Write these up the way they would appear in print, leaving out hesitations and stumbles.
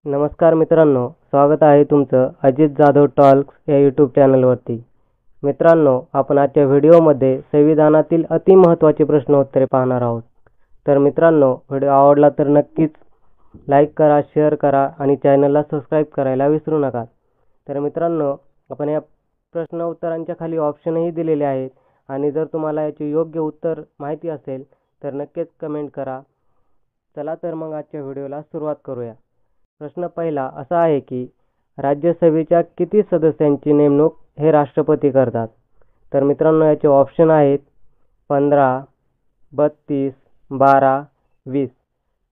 नमस्कार मित्रांनो, स्वागत आहे तुमचं अजित जाधव टॉक्स या यूट्यूब चॅनलवरती। मित्रांनो, आपण आजच्या व्हिडिओमध्ये संविधानातील अतिमहत्त्वाचे प्रश्नोत्तरे पाहणार आहोत। तर मित्रांनो, व्हिडिओ आवडला तर नक्कीच लाईक करा, शेअर करा आणि चॅनलला सबस्क्राईब करायला विसरू नका। तर मित्रांनो, आपण या प्रश्न उत्तरांच्या खाली ऑप्शनही दिलेले आहेत आणि जर तुम्हाला याचे योग्य उत्तर माहिती असेल तर नक्कीच कमेंट करा। चला तर मग आजच्या व्हिडिओला सुरुवात करूया। प्रश्न पहिला असा आहे की राज्यसभेच्या किती सदस्यांची नेमणूक हे राष्ट्रपती करतात? तर मित्रांनो, याचे ऑप्शन आहेत 15, 32, 12, 20।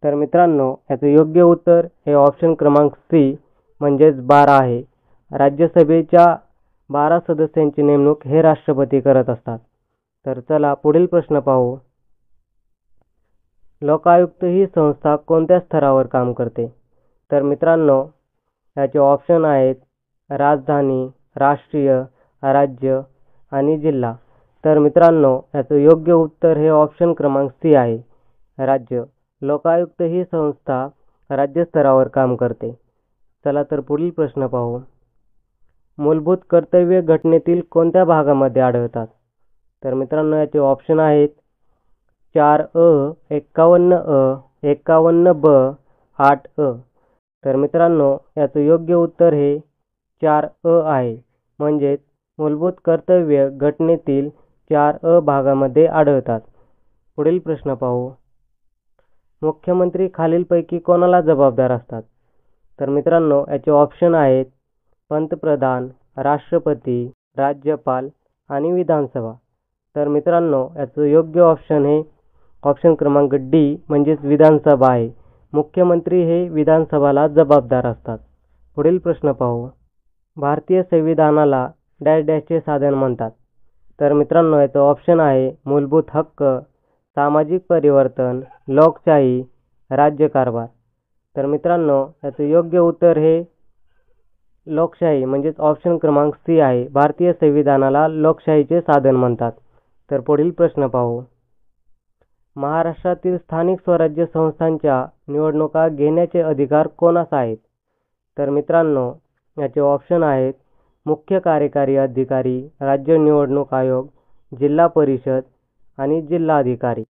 तर मित्रांनो, याचं योग्य उत्तर हे ऑप्शन क्रमांक सी म्हणजेच 12 आहे। राज्यसभेच्या 12 सदस्यांची नेमणूक हे राष्ट्रपती करत असतात। तर चला पुढील प्रश्न पाहू। लोकायुक्त ही संस्था कोणत्या स्तरावर काम करते? तर मित्रांनो, याचे ऑप्शन आहेत राजधानी, राष्ट्रीय, राज्य आणि जिल्हा। तर मित्रांनो, याचं योग्य उत्तर हे ऑप्शन क्रमांक सी आहे, राज्य। लोकायुक्त ही संस्था राज्य स्तरावर काम करते। चला तर पुढील प्रश्न पाहू। मूलभूत कर्तव्य घटनेतील कोणत्या भागामध्ये आढळतात? तर मित्रांनो, याचे ऑप्शन आहेत 4A, 51A, 51B, 8A। तर मित्रांनो, याचं योग्य उत्तर हे 4A आहे, म्हणजेच मूलभूत कर्तव्य घटनेतील 4A भागामध्ये आढळतात। पुढील प्रश्न पाहू। मुख्यमंत्री खालीलपैकी कोणाला जबाबदार असतात? तर मित्रांनो, याचे ऑप्शन आहेत पंतप्रधान, राष्ट्रपती, राज्यपाल आणि विधानसभा। तर मित्रांनो, याचं योग्य ऑप्शन हे ऑप्शन क्रमांक डी म्हणजेच विधानसभा आहे। मुख्यमंत्री हे विधानसभाला जबाबदार असतात। पुढील प्रश्न पाहू। भारतीय संविधानाला डॅश डॅशचे साधन म्हणतात? तर मित्रांनो, याचं ऑप्शन आहे मूलभूत हक्क, सामाजिक परिवर्तन, लोकशाही, राज्यकारभार। तर मित्रांनो, याचं योग्य उत्तर हे लोकशाही म्हणजेच ऑप्शन क्रमांक सी आहे। भारतीय संविधानाला लोकशाहीचे साधन म्हणतात। तर पुढील प्रश्न पाहू। महाराष्ट्रातील स्थानिक स्वराज्य संस्थांच्या निवडणुका घेण्याचे अधिकार कोणास आहेत? तर मित्रांनो, याचे ऑप्शन आहेत मुख्य कार्यकारी अधिकारी, राज्य निवडणूक आयोग, जिल्हा परिषद आणि जिल्हाधिकारी।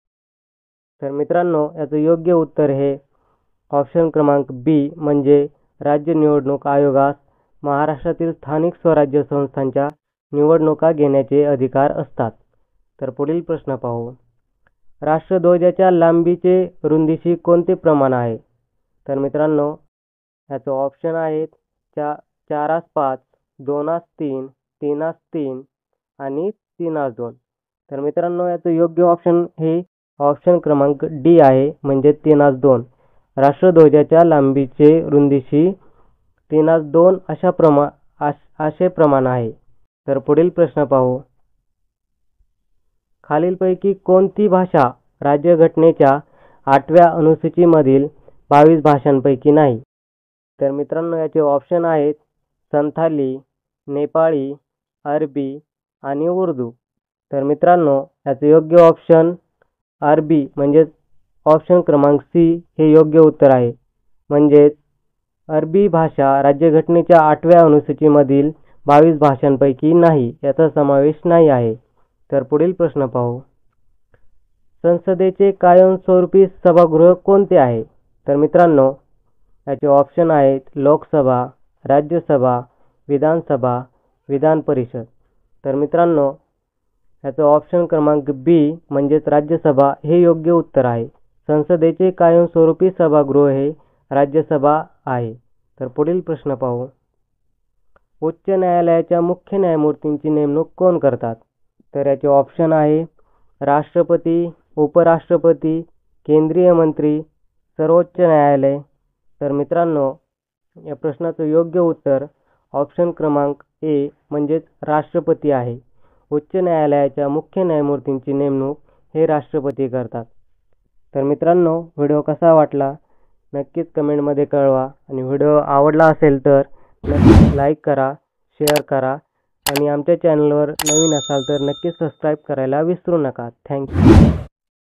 तर मित्रांनो, याचं योग्य उत्तर हे ऑप्शन क्रमांक बी म्हणजे राज्य निवडणूक आयोगास महाराष्ट्रातील स्थानिक स्वराज्य संस्थांच्या निवडणुका घेण्याचे अधिकार असतात। तर पुढील प्रश्न पाहू। राष्ट्रध्वजाच्या लांबीचे रुंदीशी कोणते प्रमाण आहे? तर मित्रांनो, याचं ऑप्शन आहेत 4:5, 2:3, 3:3 आणि 3:2। तर मित्रांनो, याचं योग्य ऑप्शन हे ऑप्शन क्रमांक डी आहे, म्हणजे 3:2। राष्ट्रध्वजाच्या लांबीचे रुंदीशी 3:2 असे प्रमाण आहे। तर पुढील प्रश्न पाहू। खालीलपैकी कोणती भाषा राज्यघटनेच्या 8व्या अनुसूचीमधील 22 भाषांपैकी नाही? तर मित्रांनो, याचे ऑप्शन आहेत संथाली, नेपाळी, अरबी आणि उर्दू। तर मित्रांनो, याचं योग्य ऑप्शन अरबी म्हणजेच ऑप्शन क्रमांक सी हे योग्य उत्तर आहे। म्हणजेच अरबी भाषा राज्यघटनेच्या 8व्या अनुसूचीमधील 22 भाषांपैकी नाही, याचा समावेश नाही आहे। तर पुढील प्रश्न पाहू। संसदेचे कायमस्वरूपी सभागृह कोणते आहे? तर मित्रांनो, याचे ऑप्शन आहेत लोकसभा, राज्यसभा, विधानसभा, विधान परिषद। तर मित्रांनो, याचं ऑप्शन क्रमांक बी म्हणजेच राज्यसभा हे योग्य उत्तर आहे। संसदेचे कायमस्वरूपी सभागृह हे राज्यसभा आहे। तर पुढील प्रश्न पाहू। उच्च न्यायालयाच्या मुख्य न्यायमूर्तींची नेमणूक कोण करतात? तर याचे ऑप्शन आहे राष्ट्रपती, उपराष्ट्रपती, केंद्रीय मंत्री, सर्वोच्च न्यायालय। तर मित्रांनो, या प्रश्नाचं योग्य उत्तर ऑप्शन क्रमांक ए म्हणजेच राष्ट्रपती आहे। उच्च न्यायालयाच्या मुख्य न्यायमूर्तींची नेमणूक हे राष्ट्रपती करतात। तर मित्रांनो, व्हिडिओ कसा वाटला नक्कीच कमेंटमध्ये कळवा आणि व्हिडिओ आवडला असेल तर नक्कीच लाईक करा, शेअर करा आणि आमच्या चॅनलवर नवीन असाल तर नक्कीच सबस्क्राईब करायला विसरू नका। थँक्यू।